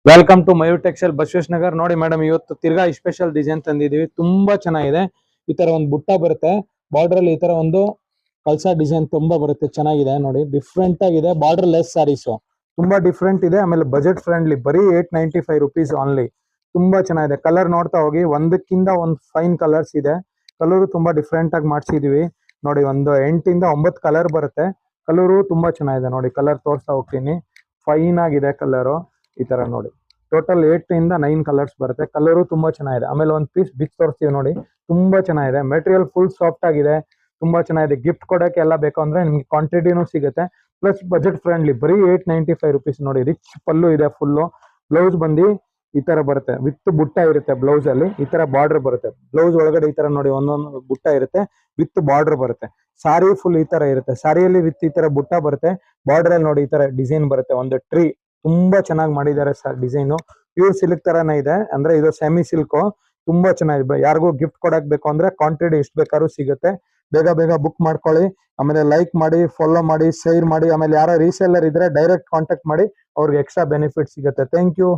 Welcome to Mayur textile Basavesh Nagar. ನೋಡಿ madam, ಇವತ್ತು ತಿರ್ಗಾ ಸ್ಪೆಷಲ್ ಡಿಸೈನ್ ತಂದಿದೀವಿ. ತುಂಬಾ ಚೆನ್ನಾಗಿದೆ. ಈ ತರ ಒಂದು ಬುಟ್ಟ ಬರುತ್ತೆ, ಬಾರ್ಡರ್ ಅಲ್ಲಿ ಈ ತರ ಒಂದು ಕಲ್ಸಾ ಡಿಸೈನ್ ತುಂಬಾ ಬರುತ್ತೆ. ಚೆನ್ನಾಗಿದೆ ನೋಡಿ, ಡಿಫ್ರೆಂಟ್ ಆಗಿದೆ. ಬಾರ್ಡರ್ ಲೆಸ್ ಸ್ಯಾರೀಸ್ ತುಂಬಾ ಡಿಫ್ರೆಂಟ್ ಇದೆ. ಆಮೇಲೆ ಬಜೆಟ್ ಫ್ರೆಂಡ್ಲಿ, ಬರೀ 895 rupees ಆನ್ಲಿ. ತುಂಬಾ ಚೆನ್ನಾಗಿದೆ. ಕಲರ್ ನೋಡ್ತಾ ಹೋಗಿ, ಒಂದಕ್ಕಿಂತ ಒಂದು ಫೈನ್ ಕಲರ್ಸ್ ಇದೆ. ಕಲರ್ ತುಂಬಾ ಡಿಫ್ರೆಂಟ್ ಆಗಿ ಮಾಡ್ಸಿದೀವಿ ನೋಡಿ. ಒಂದು 8 ಇಂದ 9 ಕಲರ್ ಬರುತ್ತೆ. ಕಲರು ತುಂಬಾ ಚೆನ್ನಾಗಿದೆ ನೋಡಿ. ಕಲರ್ ತೋರಿಸ್ತಾ ಹೋಗ್ತೀನಿ. ಫೈನ್ ಆಗಿದೆ ಕಲರು. ಈ ತರ ನೋಡಿ, ಟೋಟಲ್ 8 ಇಂದ 9 ಕಲರ್ಸ್ ಬರುತ್ತೆ. ಕಲರು ತುಂಬಾ ಚೆನ್ನಾಗಿದೆ. ಆಮೇಲೆ ಒಂದು ಪೀಸ್ ಬಿಚ್ ತೋರಿಸ್ತೀವಿ ನೋಡಿ, ತುಂಬಾ ಚೆನ್ನಾಗಿದೆ. ಮೆಟೀರಿಯಲ್ ಫುಲ್ ಸಾಫ್ಟ್ ಆಗಿದೆ, ತುಂಬಾ ಚೆನ್ನಾಗಿದೆ. ಗಿಫ್ಟ್ ಕೊಡೋಕೆ ಎಲ್ಲ ಬೇಕು ಅಂದ್ರೆ ನಿಮ್ಗೆ ಕ್ವಾಂಟಿಟಿನೂ ಸಿಗುತ್ತೆ. ಪ್ಲಸ್ ಬಜೆಟ್ ಫ್ರೆಂಡ್ಲಿ, ಬರೀ 895 rupees ನೋಡಿ. ರಿಚ್ ಪಲ್ಲು ಇದೆ ಫುಲ್ಲು. ಬ್ಲೌಸ್ ಬಂದು ಈ ತರ ಬರುತ್ತೆ, ವಿತ್ ಬುಟ್ಟ ಇರುತ್ತೆ. ಬ್ಲೌಸ್ ಅಲ್ಲಿ ಈ ತರ ಬಾರ್ಡರ್ ಬರುತ್ತೆ. ಬ್ಲೌಸ್ ಒಳಗಡೆ ಈ ತರ ನೋಡಿ, ಒಂದೊಂದು ಬುಟ್ಟ ಇರುತ್ತೆ, ವಿತ್ ಬಾರ್ಡರ್ ಬರುತ್ತೆ. ಸಾರಿ ಫುಲ್ ಈ ತರ ಇರುತ್ತೆ. ಸಾರಿಯಲ್ಲಿ ವಿತ್ ಈ ತರ ಬುಟ್ಟ ಬರುತ್ತೆ. ಬಾರ್ಡರ್ ಅಲ್ಲಿ ನೋಡಿ ಈ ತರ ಡಿಸೈನ್ ಬರುತ್ತೆ, ಒಂದು ಟ್ರೀ. ತುಂಬಾ ಚೆನ್ನಾಗಿ ಮಾಡಿದ್ದಾರೆ ಸರ್ ಡಿಸೈನು. ಪ್ಯೂರ್ ಸಿಲ್ಕ್ ತರಾನೇ ಇದೆ, ಅಂದ್ರೆ ಇದು ಸೆಮಿ ಸಿಲ್ಕ್. ತುಂಬಾ ಚೆನ್ನಾಗಿದೆ. ಯಾರಿಗೂ ಗಿಫ್ಟ್ ಕೊಡಕ್ ಬೇಕು ಅಂದ್ರೆ ಕ್ವಾಂಟಿಟಿ ಎಷ್ಟು ಬೇಕಾದ್ರೂ ಸಿಗುತ್ತೆ. ಬೇಗ ಬೇಗ ಬುಕ್ ಮಾಡ್ಕೊಳ್ಳಿ. ಆಮೇಲೆ ಲೈಕ್ ಮಾಡಿ, ಫಾಲೋ ಮಾಡಿ, ಶೇರ್ ಮಾಡಿ. ಆಮೇಲೆ ಯಾರೋ ರೀಸೇಲರ್ ಇದ್ರೆ ಡೈರೆಕ್ಟ್ ಕಾಂಟ್ಯಾಕ್ಟ್ ಮಾಡಿ, ಅವ್ರಿಗೆ ಎಕ್ಸ್ಟ್ರಾ ಬೆನಿಫಿಟ್ ಸಿಗುತ್ತೆ. Thank you.